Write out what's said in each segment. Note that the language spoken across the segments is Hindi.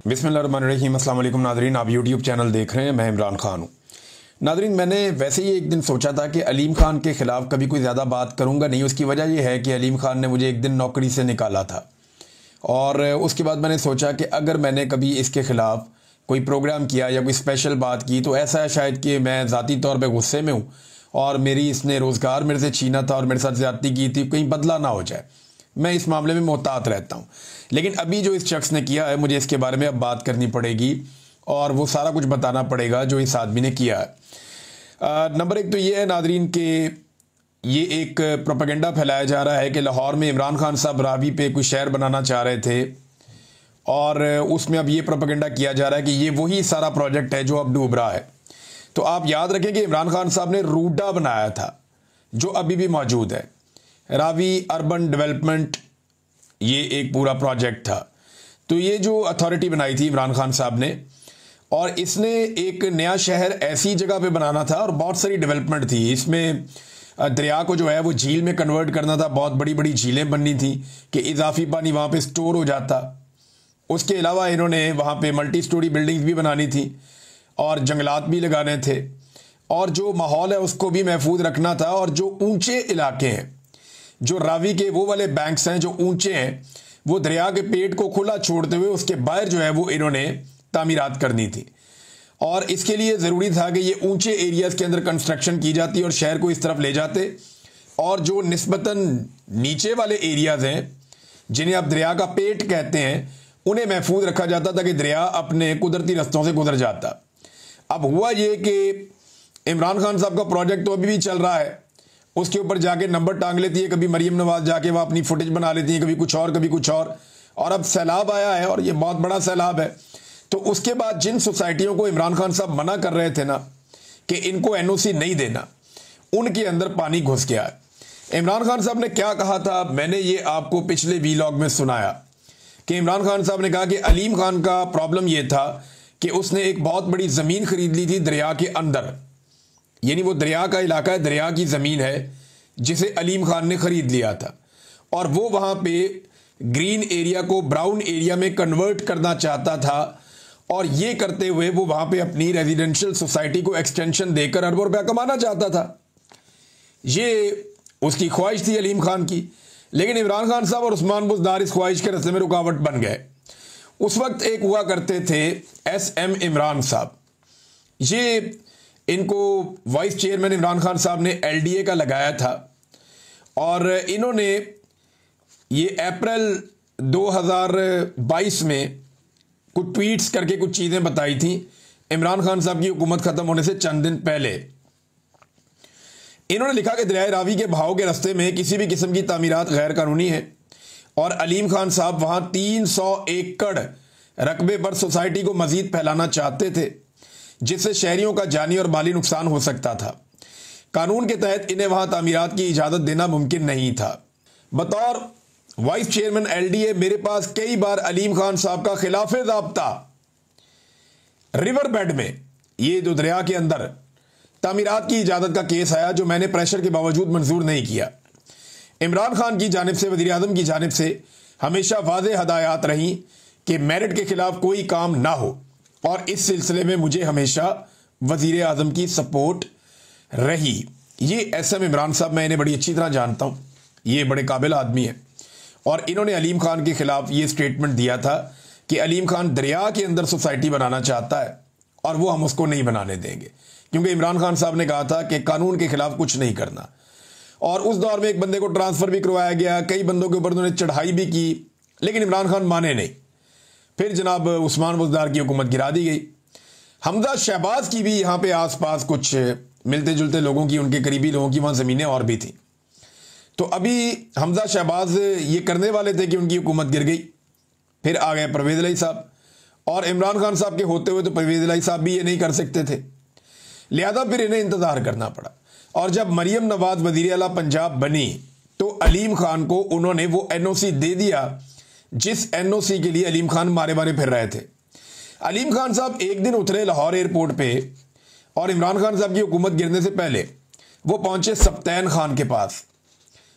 बिस्मिल्लाहिर्रहमानिर्रहीम। अस्सलाम वालेकुम नादरीन, आप यूट्यूब चैनल देख रहे हैं। मैं इमरान खान हूँ। नादरीन, मैंने वैसे ही एक दिन सोचा था कि अलीम खान के ख़िलाफ़ कभी कोई ज़्यादा बात करूँगा नहीं। उसकी वजह यह है कि अलीम खान ने मुझे एक दिन नौकरी से निकाला था और उसके बाद मैंने सोचा कि अगर मैंने कभी इसके ख़िलाफ़ कोई प्रोग्राम किया या कोई स्पेशल बात की तो ऐसा है शायद कि मैं ज़ाती तौर पर गुस्से में हूँ और मेरी इसने रोज़गार मेरे से छीना था और मेरे साथ ज़्यादती की थी, कहीं बदला ना हो जाए। मैं इस मामले में मोहतात रहता हूँ। लेकिन अभी जो इस शख्स ने किया है, मुझे इसके बारे में अब बात करनी पड़ेगी और वो सारा कुछ बताना पड़ेगा जो इस आदमी ने किया है। नंबर एक तो ये है नादरीन कि ये एक प्रोपेगेंडा फैलाया जा रहा है कि लाहौर में इमरान खान साहब रावी पे कोई शहर बनाना चाह रहे थे और उसमें अब ये प्रोपेगेंडा किया जा रहा है कि ये वही सारा प्रोजेक्ट है जो अब डूब रहा है। तो आप याद रखें कि इमरान खान साहब ने रूडा बनाया था जो अभी भी मौजूद है। रावी अर्बन डेवलपमेंट ये एक पूरा प्रोजेक्ट था। तो ये जो अथॉरिटी बनाई थी इमरान खान साहब ने, और इसने एक नया शहर ऐसी जगह पे बनाना था और बहुत सारी डेवलपमेंट थी। इसमें दरिया को जो है वो झील में कन्वर्ट करना था। बहुत बड़ी बड़ी झीलें बननी थी कि इजाफी पानी वहाँ पे स्टोर हो जाता। उसके अलावा इन्होंने वहाँ पे मल्टी स्टोरी बिल्डिंग्स भी बनानी थी और जंगलात भी लगाने थे और जो माहौल है उसको भी महफूज रखना था। और जो ऊंचे इलाके हैं, जो रावी के वो वाले बैंक्स हैं जो ऊंचे हैं, वो दरिया के पेट को खुला छोड़ते हुए उसके बाहर जो है वो इन्होंने तामीरात करनी थी। और इसके लिए ज़रूरी था कि ये ऊंचे एरियाज़ के अंदर कंस्ट्रक्शन की जाती और शहर को इस तरफ ले जाते, और जो निस्बतन नीचे वाले एरियाज़ हैं जिन्हें आप दरिया का पेट कहते हैं, उन्हें महफूज रखा जाता था कि दरिया अपने कुदरती रस्तों से गुजर जाता। अब हुआ ये कि इमरान खान साहब का प्रोजेक्ट तो अभी भी चल रहा है, उसके ऊपर जाके नंबर टांग लेती है। कभी मरीम नवाज जाके वह अपनी फुटेज बना लेती है, कभी कुछ और कभी कुछ और अब सैलाब आया है और ये बहुत बड़ा सैलाब है। तो उसके बाद जिन सोसाइटियों को इमरान खान साहब मना कर रहे थे ना कि इनको एनओसी नहीं देना, उनके अंदर पानी घुस गया है। इमरान खान साहब ने क्या कहा था, मैंने ये आपको पिछले वीलॉग में सुनाया कि इमरान खान साहब ने कहा कि अलीम खान का प्रॉब्लम यह था कि उसने एक बहुत बड़ी ज़मीन खरीद ली थी दरिया के अंदर, यानी वो दरिया का इलाका है, दरिया की ज़मीन है जिसे अलीम खान ने ख़रीद लिया था और वो वहाँ पे ग्रीन एरिया को ब्राउन एरिया में कन्वर्ट करना चाहता था। और ये करते हुए वो वहाँ पे अपनी रेजिडेंशियल सोसाइटी को एक्सटेंशन देकर अरबों रुपया कमाना चाहता था। ये उसकी ख्वाहिश थी अलीम खान की। लेकिन इमरान खान साहब और उस्मान बुज़दार इस ख्वाहिश के रास्ते में रुकावट बन गए। उस वक्त एक हुआ करते थे SM इमरान साहब, ये इनको वाइस चेयरमैन इमरान खान साहब ने LDA का लगाया था और इन्होंने ये अप्रैल 2022 में कुछ ट्वीट्स करके कुछ चीज़ें बताई थी इमरान खान साहब की हुकूमत ख़त्म होने से चंद दिन पहले। इन्होंने लिखा कि दरिया रावी के बहाव के रास्ते में किसी भी किस्म की तामीरात गैर कानूनी है और अलीम खान साहब वहाँ 300 एकड़ रकबे पर सोसाइटी को मज़ीद फैलाना चाहते थे जिससे शहरियों का जानी और माली नुकसान हो सकता था। कानून के तहत इन्हें वहां तामीरात की इजाज़त देना मुमकिन नहीं था। बतौर वाइस चेयरमैन LDA मेरे पास कई बार अलीम खान साहब का खिलाफ ज़ाब्ता रिवर बेड में, ये जो दरिया के अंदर तामीरात की इजाज़त का केस आया जो मैंने प्रेशर के बावजूद मंजूर नहीं किया। इमरान खान की जानिब से, वज़ीर आज़म की जानिब से हमेशा वाज़ेह हदायत रही कि मेरिट के खिलाफ कोई काम ना हो और इस सिलसिले में मुझे हमेशा वज़ीर आज़म की सपोर्ट रही। ये SM इमरान साहब, मैं इन्हें बड़ी अच्छी तरह जानता हूँ, ये बड़े काबिल आदमी हैं और इन्होंने अलीम खान के ख़िलाफ़ ये स्टेटमेंट दिया था कि अलीम खान दरिया के अंदर सोसाइटी बनाना चाहता है और वो हम उसको नहीं बनाने देंगे, क्योंकि इमरान खान साहब ने कहा था कि कानून के ख़िलाफ़ कुछ नहीं करना। और उस दौर में एक बंदे को ट्रांसफ़र भी करवाया गया, कई बंदों के ऊपर उन्होंने चढ़ाई भी की, लेकिन इमरान खान माने नहीं। फिर जनाब उस्मान बुज़दार की हुकूमत गिरा दी गई। हमजा शहबाज की भी यहाँ पे आसपास कुछ मिलते जुलते लोगों की, उनके करीबी लोगों की वहाँ ज़मीनें और भी थी। तो अभी हमजा शहबाज ये करने वाले थे कि उनकी हुकूमत गिर गई। फिर आ गए परवेज़ इलाही साहब, और इमरान खान साहब के होते हुए तो परवेज़ इलाही साहब भी ये नहीं कर सकते थे, लिहाजा फिर इन्हें इंतज़ार करना पड़ा। और जब मरीम नवाज वज़ीर आला पंजाब बनी तो अलीम खान को उन्होंने वो NOC दे दिया जिस NOC के लिए अलीम खान मारे मारे फिर रहे थे। अलीम खान साहब एक दिन उतरे लाहौर एयरपोर्ट पे और इमरान खान साहब की हुकूमत गिरने से पहले वो पहुंचे सब्तैन खान के पास।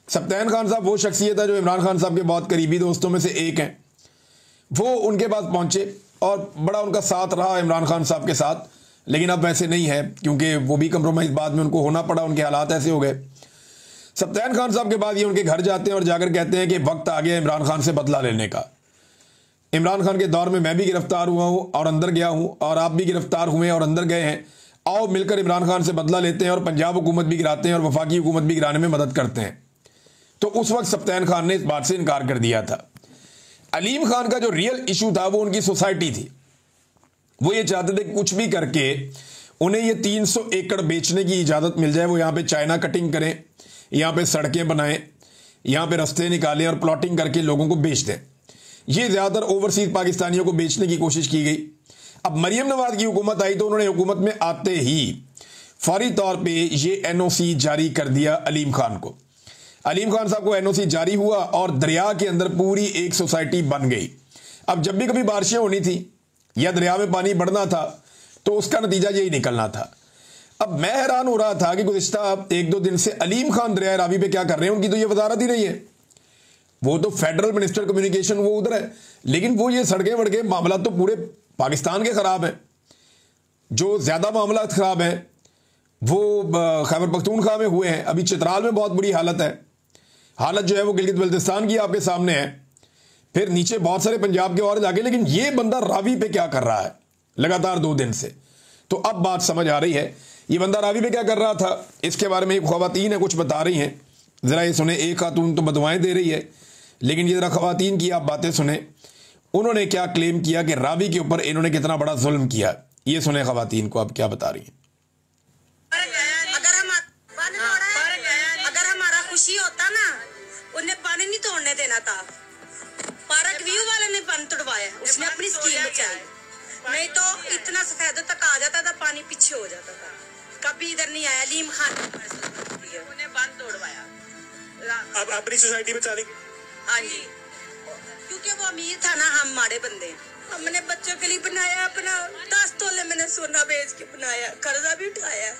सब्तैन खान साहब वो शख्सियत है जो इमरान खान साहब के बहुत करीबी दोस्तों में से एक हैं। वो उनके पास पहुंचे और बड़ा उनका साथ रहा इमरान खान साहब के साथ, लेकिन अब वैसे नहीं है क्योंकि वो भी कंप्रोमाइज़ बाद में उनको होना पड़ा, उनके हालात ऐसे हो गए। सप्तान खान साहब के बाद ये उनके घर जाते हैं और जाकर कहते हैं कि वक्त आ गया इमरान खान से बदला लेने का। इमरान खान के दौर में मैं भी गिरफ्तार हुआ हूँ और अंदर गया हूँ, और आप भी गिरफ्तार हुए और अंदर गए हैं, आओ मिलकर इमरान खान से बदला लेते हैं और पंजाब हुकूमत भी गिराते हैं और वफाकी हुकूमत भी गिराने में मदद करते हैं। तो उस वक्त सप्तान खान ने इस बात से इनकार कर दिया था। अलीम खान का जो रियल इशू था वो उनकी सोसाइटी थी। वो ये चाहते थे कि कुछ भी करके उन्हें ये 300 एकड़ बेचने की इजाज़त मिल जाए, वो यहाँ पे चाइना कटिंग करें, यहाँ पे सड़कें बनाएं, यहाँ पे रास्ते निकालें और प्लॉटिंग करके लोगों को बेच दें। ये ज़्यादातर ओवरसीज पाकिस्तानियों को बेचने की कोशिश की गई। अब मरियम नवाज की हुकूमत आई तो उन्होंने हुकूमत में आते ही फौरी तौर पे ये एनओसी जारी कर दिया अलीम खान को। अलीम खान साहब को एनओसी जारी हुआ और दरिया के अंदर पूरी एक सोसाइटी बन गई। अब जब भी कभी बारिशें होनी थी या दरिया में पानी बढ़ना था तो उसका नतीजा यही निकलना था। अब मैं हैरान हो रहा था कि गुज़िश्ता 1-2 दिन से अलीम खान दरिया रावी पे क्या कर रहे हैं, उनकी तो ये वजारत ही नहीं है। वो तो फेडरल मिनिस्टर कम्युनिकेशन वो उधर है, लेकिन वो ये सड़कें वड़के मामला तो पूरे पाकिस्तान के ख़राब हैं। जो ज़्यादा मामला ख़राब हैं वो खैबर पख्तूनख्वा में हुए हैं। अभी चित्राल में बहुत बुरी हालत है, हालत जो है वो गिलगित बल्तिस्तान की आपके सामने है, फिर नीचे बहुत सारे पंजाब के और जाके। लेकिन ये बंदा रावी पे क्या कर रहा है लगातार 2 दिन से, तो अब बात समझ आ रही है ये बंदा रावी पे क्या कर रहा था। इसके बारे में एक ख़वातीन है कुछ बता रही हैं, ज़रा ये सुने। एक खातून तो बदवाएं दे रही है, लेकिन ये ज़रा ख़वातीन की आप बातें सुने, उन्होंने क्या क्लेम किया कि रावी के ऊपर इन्होंने कितना बड़ा जुल्म किया। ये सुने ख़वातीन को आप क्या बता रही हैं। अगर हमारा खुशी होता ना, उन्हें पानी नहीं तोड़ने देना था। पार्क व्यू वाले ने पानी तोड़वाया, उसने अपनी स्कीम बचाई, नहीं तो इतना सफेदों तक आ जाता था, पानी पीछे हो जाता था। कभी इधर नहीं आया। अलीम खान उन्हें बांध तोड़वाया। अब अपनी सोसाइटी बचा ली। हाँ जी, क्योंकि वो अमीर था ना, हम माड़े बंदे। हमने बच्चों के लिए बनाया अपना, 10 तोले मैंने सोना बेच के बनाया, कर्जा भी उठाया।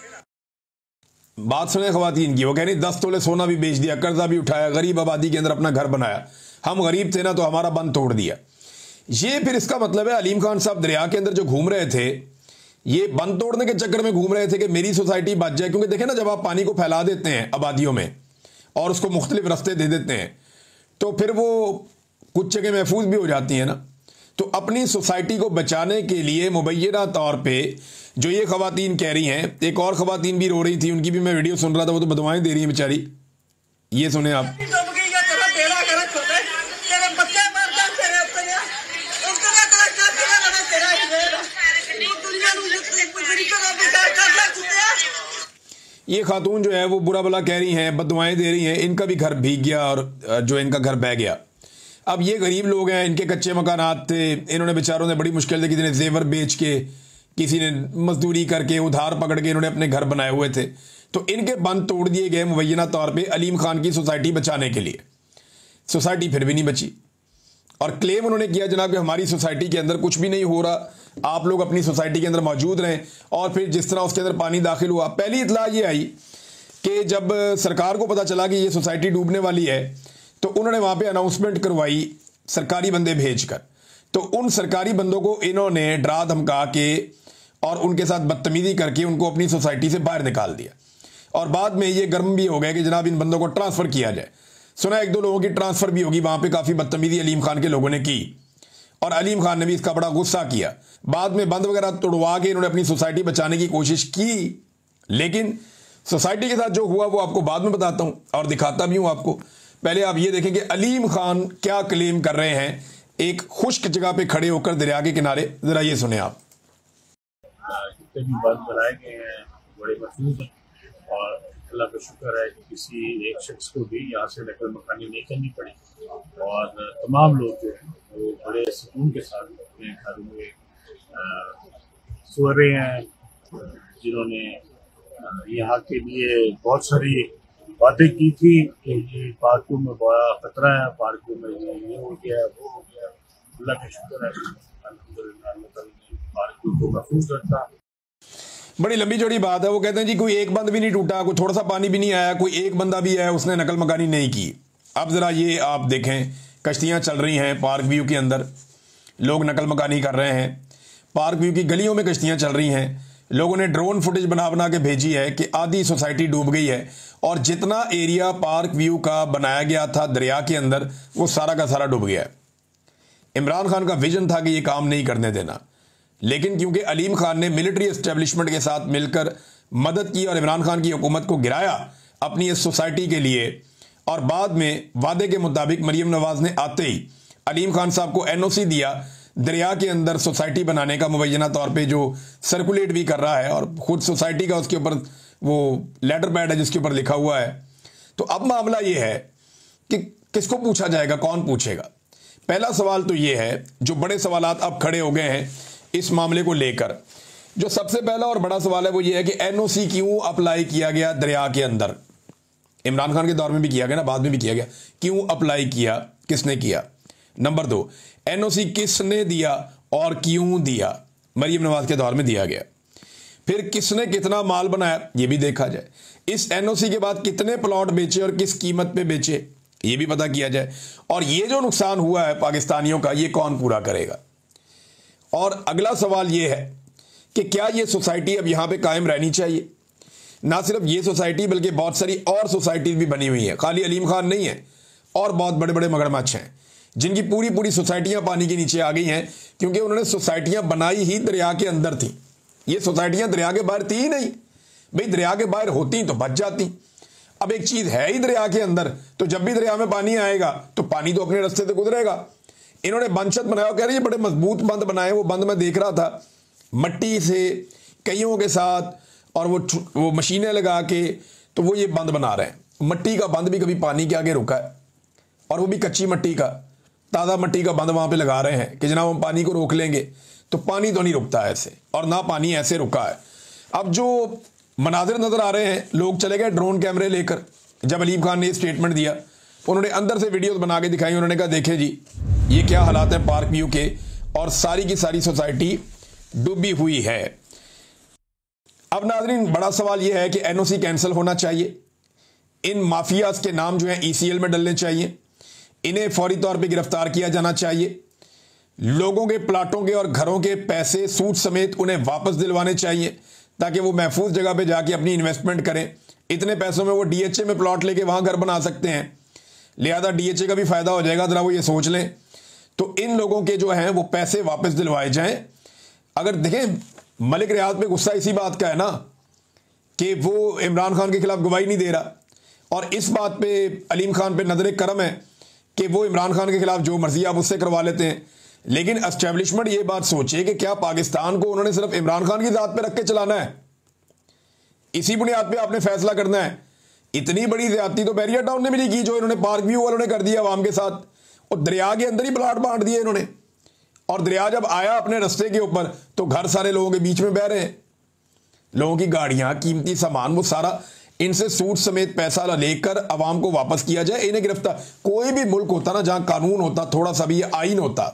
बात सुने ख़वातीन की, वो कह रही 10 तोले सोना भी बेच दिया, कर्जा भी उठाया, गरीब आबादी के अंदर अपना घर बनाया। हम गरीब थे ना तो हमारा बंद तोड़ दिया। ये फिर इसका मतलब है अलीम खान साहब दरिया के अंदर जो घूम रहे थे, ये बंद तोड़ने के चक्कर में घूम रहे थे कि मेरी सोसाइटी बच जाए। क्योंकि देखें ना, जब आप पानी को फैला देते हैं आबादियों में और उसको मुख्तलिफ रास्ते दे देते हैं तो फिर वो कुछ जगह महफूज भी हो जाती है ना। तो अपनी सोसाइटी को बचाने के लिए मुबैना तौर पे जो ये ख़वातीन कह रही हैं, एक और ख़वातीन भी रो रही थी, उनकी भी मैं वीडियो सुन रहा था, वो तो बदवाएं दे रही हैं बेचारी। ये सुने आप। ये खातून जो है वो बुरा भला कह रही हैं, बददुआएं दे रही हैं, इनका भी घर भीग गया और जो इनका घर बह गया। अब ये गरीब लोग हैं, इनके कच्चे मकानात थे, इन्होंने बेचारों ने बड़ी मुश्किल से, किसी ने जेवर बेच के, किसी ने मजदूरी करके, उधार पकड़ के इन्होंने अपने घर बनाए हुए थे। तो इनके बंद तोड़ दिए गए मुबैना तौर पे अलीम खान की सोसाइटी बचाने के लिए। सोसाइटी फिर भी नहीं बची और क्लेम उन्होंने किया जनाब कि हमारी सोसाइटी के अंदर कुछ भी नहीं हो रहा, आप लोग अपनी सोसाइटी के अंदर मौजूद रहें। और फिर जिस तरह उसके अंदर पानी दाखिल हुआ, पहली इतला ये आई कि जब सरकार को पता चला कि ये सोसाइटी डूबने वाली है तो उन्होंने वहाँ पे अनाउंसमेंट करवाई सरकारी बंदे भेजकर। तो उन सरकारी बंदों को इन्होंने डरा धमका के और उनके साथ बदतमीजी करके उनको अपनी सोसाइटी से बाहर निकाल दिया। और बाद में ये गर्म भी हो गए कि जनाब इन बंदों को ट्रांसफ़र किया जाए। सुना 1-2 लोगों की ट्रांसफ़र भी होगी, वहाँ पे काफ़ी बदतमीजी अलीम खान के लोगों ने की और अलीम खान ने भी इसका बड़ा गुस्सा किया। बाद में बंद वगैरह तोड़वा के इन्होंने अपनी सोसाइटी बचाने की कोशिश की, लेकिन सोसाइटी के साथ जो हुआ वो आपको बाद में बताता हूँ और दिखाता भी हूँ आपको। पहले आप ये देखें कि अलीम खान क्या क्लेम कर रहे हैं एक खुश्क जगह पे खड़े होकर दरिया के किनारे। जरा ये सुने आप। जितने भी बंद बनाए गए हैं बड़े महफूज हैं और अल्लाह का शुक्र है कि किसी एक शख्स को भी यहाँ से नकल मकानी नहीं करनी पड़ी और तमाम लोग जो हैं वो बड़े सुकून के साथ अपने घरों में सो रहे हैं, जिन्होंने यहाँ के लिए बहुत सारी बातें की थी कि ये पार्कों में बड़ा खतरा है, पार्कों में ये हो गया वो हो गया। अल्लाह का शुक्र है अल्हम्दुलिल्लाह पार्कों को महफूज रखा। बड़ी लंबी चौड़ी बात है। वो कहते हैं जी कोई एक बंद भी नहीं टूटा, कोई थोड़ा सा पानी भी नहीं आया, कोई एक बंदा भी है उसने नकल मकानी नहीं की। अब ज़रा ये आप देखें, कश्तियाँ चल रही हैं पार्क व्यू के अंदर, लोग नकल मकानी कर रहे हैं। पार्क व्यू की गलियों में कश्तियां चल रही हैं। लोगों ने ड्रोन फुटेज बना बना के भेजी है कि आधी सोसाइटी डूब गई है और जितना एरिया पार्क व्यू का बनाया गया था दरिया के अंदर वो सारा का सारा डूब गया है। इमरान खान का विजन था कि ये काम नहीं करने देना, लेकिन क्योंकि अलीम खान ने मिलिट्री एस्टेब्लिशमेंट के साथ मिलकर मदद की और इमरान खान की हुकूमत को गिराया अपनी इस सोसाइटी के लिए, और बाद में वादे के मुताबिक मरीम नवाज ने आते ही अलीम खान साहब को एनओसी दिया दरिया के अंदर सोसाइटी बनाने का, मुबैना तौर पे जो सर्कुलेट भी कर रहा है और खुद सोसाइटी का उसके ऊपर वो लेटर पैड है जिसके ऊपर लिखा हुआ है। तो अब मामला ये है कि किसको पूछा जाएगा, कौन पूछेगा। पहला सवाल तो ये है, जो बड़े सवालात अब खड़े हो गए हैं इस मामले को लेकर, जो सबसे पहला और बड़ा सवाल है वो ये है कि एनओसी क्यों अप्लाई किया गया दरिया के अंदर। इमरान खान के दौर में भी किया गया ना, बाद में भी किया गया, क्यों अप्लाई किया, किसने किया। नंबर 2, एनओसी किसने दिया और क्यों दिया। मरीम नवाज के दौर में दिया गया। फिर किसने कितना माल बनाया ये भी देखा जाए। इस एनओसी के बाद कितने प्लॉट बेचे और किस कीमत पे बेचे ये भी पता किया जाए। और ये जो नुकसान हुआ है पाकिस्तानियों का ये कौन पूरा करेगा। और अगला सवाल ये है कि क्या ये सोसाइटी अब यहां पे कायम रहनी चाहिए। ना सिर्फ ये सोसाइटी बल्कि बहुत सारी और सोसाइटी भी बनी हुई है, खाली अलीम खान नहीं है, और बहुत बड़े बड़े मगरमच्छ हैं जिनकी पूरी पूरी सोसाइटियां पानी के नीचे आ गई हैं, क्योंकि उन्होंने सोसाइटियां बनाई ही दरिया के अंदर थी। ये सोसाइटियां दरिया के बाहर थी ही नहीं। भाई दरिया के बाहर होती तो बच जाती। अब एक चीज है ही दरिया के अंदर, तो जब भी दरिया में पानी आएगा तो पानी तो अपने रास्ते से गुजरेगा। इन्होंने बंद छत बनाया, कह रहे हैं बड़े मजबूत बंद बनाए। वो बंद मैं देख रहा था मट्टी से कईयों के साथ, और वो मशीनें लगा के, तो वो ये बंद बना रहे हैं। मट्टी का बंद भी कभी पानी के आगे रुका है, और वो भी कच्ची मट्टी का, ताज़ा मट्टी का बंद वहां पे लगा रहे हैं कि जनाब हम पानी को रोक लेंगे, तो पानी तो नहीं रुकता ऐसे, और ना पानी ऐसे रुका है। अब जो मनाजिर नजर आ रहे हैं, लोग चले गए ड्रोन कैमरे लेकर। जब अलीम खान ने स्टेटमेंट दिया उन्होंने अंदर से वीडियोस बना के दिखाई। उन्होंने कहा देखे जी ये क्या हालात है पार्क व्यू के, और सारी की सारी सोसाइटी डूबी हुई है। अब नाज़रीन बड़ा सवाल यह है कि एनओसी कैंसिल होना चाहिए, इन माफियाज के नाम जो है ईसीएल में डलने चाहिए, इन्हें फौरी तौर पे गिरफ्तार किया जाना चाहिए, लोगों के प्लाटों के और घरों के पैसे सूद समेत उन्हें वापस दिलवाने चाहिए ताकि वो महफूज जगह पे जाके अपनी इन्वेस्टमेंट करें। इतने पैसों में वो डीएचए में प्लॉट लेके वहां घर बना सकते हैं, लिहाजा डीएचए का भी फायदा हो जाएगा, जरा वो ये सोच लें। तो इन लोगों के जो हैं वो पैसे वापस दिलवाए जाएं। अगर देखें मलिक रियाज पे गुस्सा इसी बात का है ना कि वो इमरान खान के खिलाफ गवाही नहीं दे रहा, और इस बात पे अलीम खान पे नजर करम है कि वो इमरान खान के खिलाफ जो मर्जी आप उससे करवा लेते हैं। लेकिन एस्टेब्लिशमेंट ये बात सोचे कि क्या पाकिस्तान को उन्होंने सिर्फ इमरान खान की जात पे रख के चलाना है, इसी बुनियाद पे आपने फैसला करना है। इतनी बड़ी ज्यादती तो बैरियर टाउन ने भी नहीं की जो इन्होंने पार्क व्यू वालों ने कर दिया अवाम के साथ, और दरिया के अंदर ही प्लाट बांट दिए इन्होंने, और दरिया जब आया अपने रास्ते के ऊपर तो घर सारे लोगों के बीच में बह रहे हैं। लोगों की गाड़ियां, कीमती सामान, वो सारा इनसे सूद समेत पैसा लेकर अवाम को वापस किया जाए, इन्हें गिरफ्तार। कोई भी मुल्क होता ना जहां कानून होता, थोड़ा सा भी आइन होता,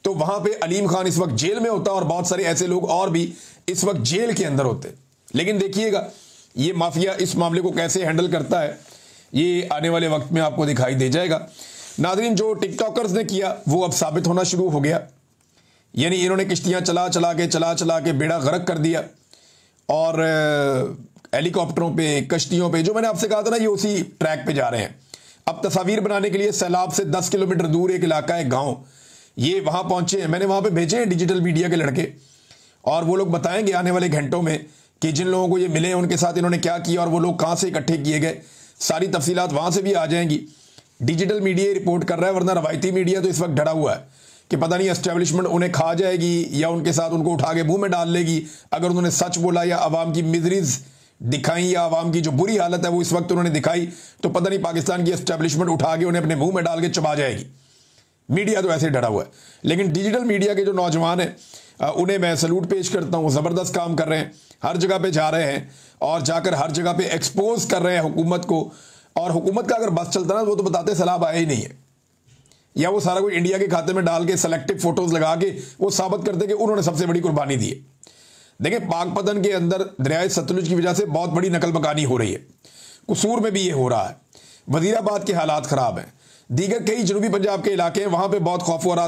तो वहां पे अलीम खान इस वक्त जेल में होता और बहुत सारे ऐसे लोग और भी इस वक्त जेल के अंदर होते। लेकिन देखिएगा ये माफिया इस मामले को कैसे हैंडल करता है, ये आने वाले वक्त में आपको दिखाई दे जाएगा। नाज़रीन जो टिकटॉकर्स ने किया वो अब साबित होना शुरू हो गया, यानी इन्होंने किश्तियां चला चला के बेड़ा गर्क कर दिया, और हेलीकॉप्टरों पे, कश्तियों पे, जो मैंने आपसे कहा था ना ये उसी ट्रैक पे जा रहे हैं। अब तस्वीर बनाने के लिए सैलाब से 10 किलोमीटर दूर एक इलाका है, गांव, ये वहां पहुंचे हैं। मैंने वहां पे भेजे हैं डिजिटल मीडिया के लड़के, और वो लोग बताएंगे आने वाले घंटों में कि जिन लोगों को ये मिले उनके साथ इन्होंने क्या किया और वो लोग कहां से इकट्ठे किए गए। सारी तफसीलात वहां से भी आ जाएंगी। डिजिटल मीडिया रिपोर्ट कर रहा है, वरना रवायती मीडिया तो इस वक्त डरा हुआ है कि पता नहीं एस्टेब्लिशमेंट उन्हें खा जाएगी या उनके साथ उनको उठा के मुंह में डाल लेगी अगर उन्होंने सच बोला, या आवाम की मिजरीज दिखाई, या आवाम की जो बुरी हालत है वो इस वक्त उन्होंने दिखाई, तो पता नहीं पाकिस्तान की एस्टेब्लिशमेंट उठा के उन्हें अपने मुंह में डाल के चबा जाएगी। मीडिया तो ऐसे डरा हुआ है, लेकिन डिजिटल मीडिया के जो नौजवान हैं उन्हें मैं सैल्यूट पेश करता हूँ। ज़बरदस्त काम कर रहे हैं, हर जगह पे जा रहे हैं और जाकर हर जगह पे एक्सपोज कर रहे हैं हुकूमत को। और हुकूमत का अगर बस चलता ना वो तो बताते सैलाब आया ही नहीं है, या वो सारा कुछ इंडिया के खाते में डाल के सेलेक्टिव फोटोज लगा के वो साबित करते कि उन्होंने सबसे बड़ी कुर्बानी दी है। देखिए पाकपतन के अंदर दरियाए सतलुज की वजह से बहुत बड़ी नकल मकानी हो रही है, कसूर में भी ये हो रहा है, वजीराबाद के हालात खराब हैं, दीगर कई जनूबी पंजाब के इलाके हैं वहां पे बहुत खौफ और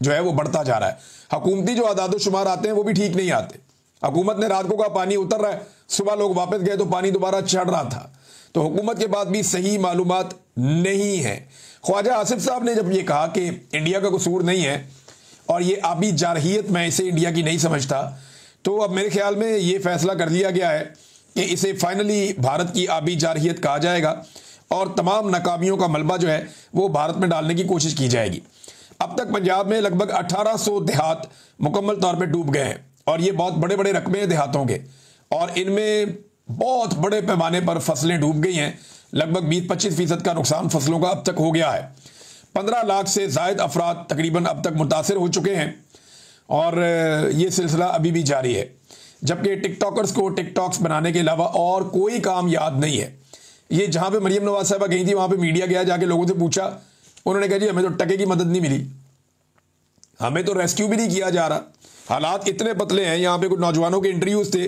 जो है वो बढ़ता जा रहा है। हुकूमती जो आदाद-ओ-शुमार आते हैं वो भी ठीक नहीं आते। हुकूमत ने रात को कहा पानी उतर रहा है, सुबह लोग वापस गए तो पानी दोबारा चढ़ रहा था। तो हुकूमत के पास भी सही मालूमात नहीं है। ख्वाजा आसिफ साहब ने जब ये कहा कि इंडिया का कसूर नहीं है और ये आबी जारहियत मैं इसे इंडिया की नहीं समझता, तो अब मेरे ख्याल में ये फैसला कर लिया गया है कि इसे फाइनली भारत की आबी जारहियत कहा जाएगा और तमाम नाकामियों का मलबा जो है वो भारत में डालने की कोशिश की जाएगी। अब तक पंजाब में लगभग 1800 देहात मुकम्मल तौर पे डूब गए हैं और ये बहुत बड़े बड़े रकबे हैं देहातों के, और इनमें बहुत बड़े पैमाने पर फसलें डूब गई हैं। लगभग 20-25% का नुकसान फसलों का अब तक हो गया है। 15 लाख से ज़ायद अफराद तकरीबन अब तक मुतासिर हो चुके हैं और ये सिलसिला अभी भी जारी है। जबकि टिकटॉकर्स को टिकटॉक्स बनाने के अलावा और कोई काम याद नहीं है। ये जहाँ पे मरियम नवाज साहबा गई थी वहाँ पे मीडिया गया, जाके लोगों से पूछा, उन्होंने कहा जी हमें तो टके की मदद नहीं मिली, हमें तो रेस्क्यू भी नहीं किया जा रहा। हालात इतने पतले हैं। यहाँ पे कुछ नौजवानों के इंटरव्यूज थे,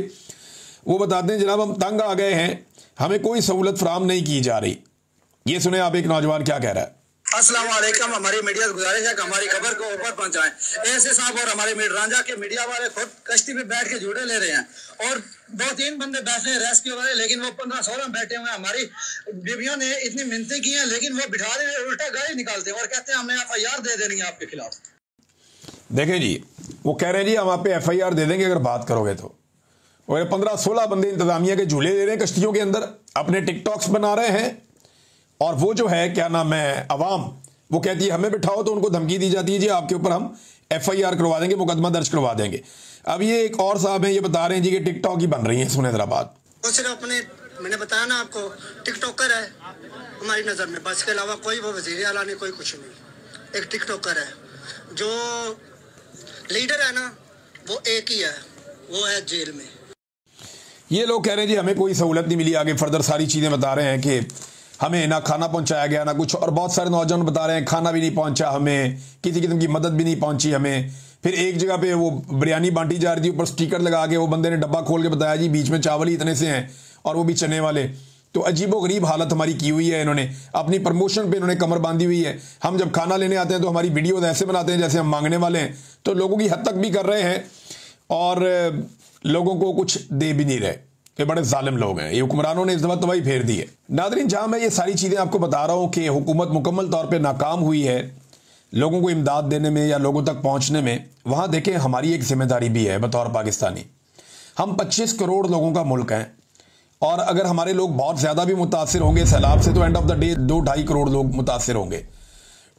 वो बताते हैं जनाब हम तंग आ गए हैं, हमें कोई सहूलत फराहम नहीं की जा रही। ये सुने आप एक नौजवान क्या कह रहा है। अस्सलाम वालेकुम, हमारी मीडिया से गुजारिश है कि हमारी खबर को ऊपर पहुंचाएं। ऐसे साहब और हमारे रांझा के मीडिया वाले खुद कश्ती में बैठ के झूठे ले रहे हैं और 2-3 बंदे बैठे हैं रेस्क्यू वाले, लेकिन वो 15-16 बैठे हुए हैं। हमारी बीवियों ने इतनी मिन्नतें की हैं, लेकिन वो बिठा रहे हैं, उल्टा गाड़ी निकालते हैं और कहते हैं हमें FIR दे देनी है आपके खिलाफ। देखें जी, वो कह रहे हैं जी हम आप पे FIR दे देंगे अगर बात करोगे तो। और 15-16 बंदे इंतजामिया के झूले ले रहे हैं कश्तियों के अंदर, अपने टिकटॉक्स बना रहे हैं, और वो जो है क्या नाम है अवाम, वो कहती है हमें बिठाओ तो उनको धमकी दी जाती है जी आपके ऊपर हम FIR करवा देंगे, मुकदमा दर्ज करवा देंगे। अब ये एक और साहब हैं, ये बता रहे हैं जी कि टिकटॉक ही बन रही है। सुने जरा बात। वो सिर्फ अपने, मैंने बताया ना आपको, टिकटॉकर है हमारी नज़र में, बस के अलावा कोई वो वज़ीर आला नहीं, कोई कुछ नहीं। एक टिकटॉकर है, जो लीडर है ना वो एक ही है, वो है जेल में। ये लोग कह रहे हैं जी हमें कोई सहूलत नहीं मिली। आगे फर्दर सारी चीज़ें बता रहे हैं कि हमें ना खाना पहुंचाया गया ना कुछ, और बहुत सारे नौजवान बता रहे हैं खाना भी नहीं पहुंचा हमें, किसी किस्म की मदद भी नहीं पहुंची हमें। फिर एक जगह पे वो बिरयानी बांटी जा रही थी, ऊपर स्टिकर लगा के वो बंदे ने डब्बा खोल के बताया जी बीच में चावल ही इतने से हैं और वो भी चने वाले। तो अजीबो गरीब हालत हमारी की हुई है। इन्होंने अपनी प्रमोशन पे इन्होंने कमर बांधी हुई है। हम जब खाना लेने आते हैं तो हमारी वीडियोज ऐसे बनाते हैं जैसे हम मांगने वाले हैं, तो लोगों की हद तक भी कर रहे हैं और लोगों को कुछ दे भी नहीं रहे। ये बड़े जालिम लोग हैं, ये हुक्मरानों ने इस दफा तबाही फेर दी है। नादरीन, जहां मैं ये सारी चीज़ें आपको बता रहा हूं कि हुकूमत मुकम्मल तौर पे नाकाम हुई है लोगों को इमदाद देने में या लोगों तक पहुंचने में, वहां देखें हमारी एक जिम्मेदारी भी है बतौर पाकिस्तानी। हम 25 करोड़ लोगों का मुल्क हैं और अगर हमारे लोग बहुत ज़्यादा भी मुतासिर होंगे सैलाब से तो end of the day 2-2.5 crore लोग मुतासिर होंगे।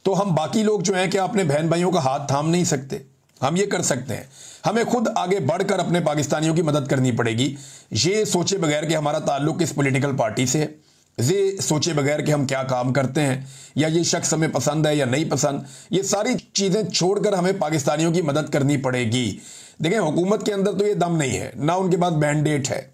तो हम बाकी लोग जो हैं क्या अपने बहन भाइयों का हाथ थाम नहीं सकते? हम ये कर सकते हैं, हमें खुद आगे बढ़कर अपने पाकिस्तानियों की मदद करनी पड़ेगी, ये सोचे बगैर कि हमारा ताल्लुक किस पॉलिटिकल पार्टी से है, ये सोचे बगैर कि हम क्या काम करते हैं या ये शख्स हमें पसंद है या नहीं पसंद। ये सारी चीज़ें छोड़कर हमें पाकिस्तानियों की मदद करनी पड़ेगी। देखें, हुकूमत के अंदर तो ये दम नहीं है, ना उनके पास मैंडेट है,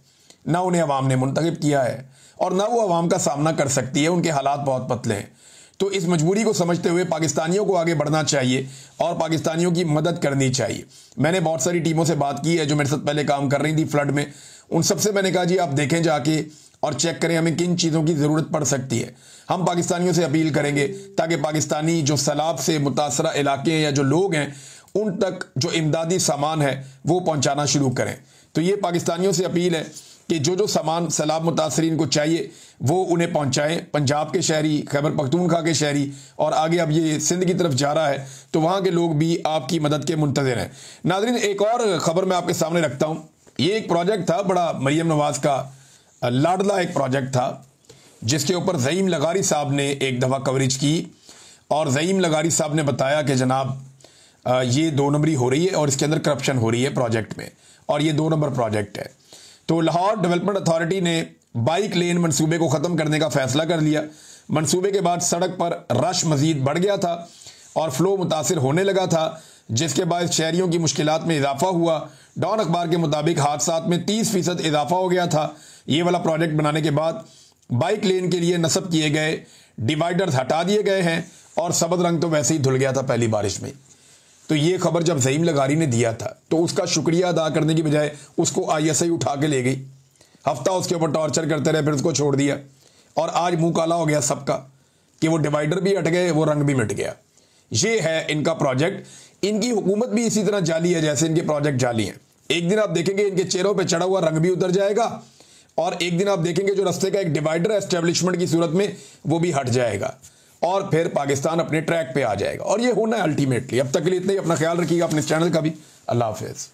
ना उन्हें अवाम ने मुंतखब किया है और ना वो अवाम का सामना कर सकती है। उनके हालात बहुत पतले हैं। तो इस मजबूरी को समझते हुए पाकिस्तानियों को आगे बढ़ना चाहिए और पाकिस्तानियों की मदद करनी चाहिए। मैंने बहुत सारी टीमों से बात की है जो मेरे साथ पहले काम कर रही थी फ्लड में। उन सबसे मैंने कहा जी आप देखें जाके और चेक करें हमें किन चीज़ों की ज़रूरत पड़ सकती है। हम पाकिस्तानियों से अपील करेंगे ताकि पाकिस्तानी जो सैलाब से मुतासरा इलाके हैं या जो लोग हैं उन तक जो इमदादी सामान है वो पहुँचाना शुरू करें। तो ये पाकिस्तानियों से अपील है कि जो जो सामान सैलाब मुतासरीन को चाहिए वो उन्हें पहुंचाएं। पंजाब के शहरी, खैबर पख्तूनख्वा के शहरी और आगे अब ये सिंध की तरफ जा रहा है तो वहाँ के लोग भी आपकी मदद के मुंतज़िर हैं। नाज़रीन, एक और ख़बर मैं आपके सामने रखता हूँ। ये एक प्रोजेक्ट था बड़ा, मरियम नवाज़ का लाडला एक प्रोजेक्ट था जिसके ऊपर ज़ईम लगारी साहब ने एक दफ़ा कवरेज की और ज़ईम लगारी साहब ने बताया कि जनाब ये 2 नंबरी हो रही है और इसके अंदर करप्शन हो रही है प्रोजेक्ट में और ये 2 नंबर प्रोजेक्ट है। तो लाहौर डेवलपमेंट अथॉरिटी ने बाइक लेन मंसूबे को ख़त्म करने का फैसला कर लिया। मंसूबे के बाद सड़क पर रश मज़ीद बढ़ गया था और फ्लो मुतासिर होने लगा था, जिसके बाद शहरियों की मुश्किलात में इजाफा हुआ। डॉन अखबार के मुताबिक हादसात में 30% इजाफा हो गया था। ये वाला प्रोजेक्ट बनाने के बाद बाइक लेन के लिए नस्ब किए गए डिवाइडर्स हटा दिए गए हैं और सबज रंग तो वैसे ही धुल गया था पहली बारिश में। तो ये खबर जब ज़ईम लगारी ने दिया था तो उसका शुक्रिया अदा करने की बजाय उसको ISI उठा के ले गई। हफ्ता उसके ऊपर टॉर्चर करते रहे, फिर उसको छोड़ दिया और आज मुंह काला हो गया सबका कि वो डिवाइडर भी हट गए, वो रंग भी मिट गया। ये है इनका प्रोजेक्ट। इनकी हुकूमत भी इसी तरह जाली है जैसे इनके प्रोजेक्ट जाली हैं। एक दिन आप देखेंगे इनके चेहरों पे चढ़ा हुआ रंग भी उतर जाएगा और एक दिन आप देखेंगे जो रास्ते का एक डिवाइडर है एस्टेब्लिशमेंट की सूरत में वो भी हट जाएगा और फिर पाकिस्तान अपने ट्रैक पे आ जाएगा। और ये होना है अल्टीमेटली। अब तक के लिए इतना ही। अपना ख्याल रखिएगा, अपने चैनल का भी। अल्लाह हाफिज़।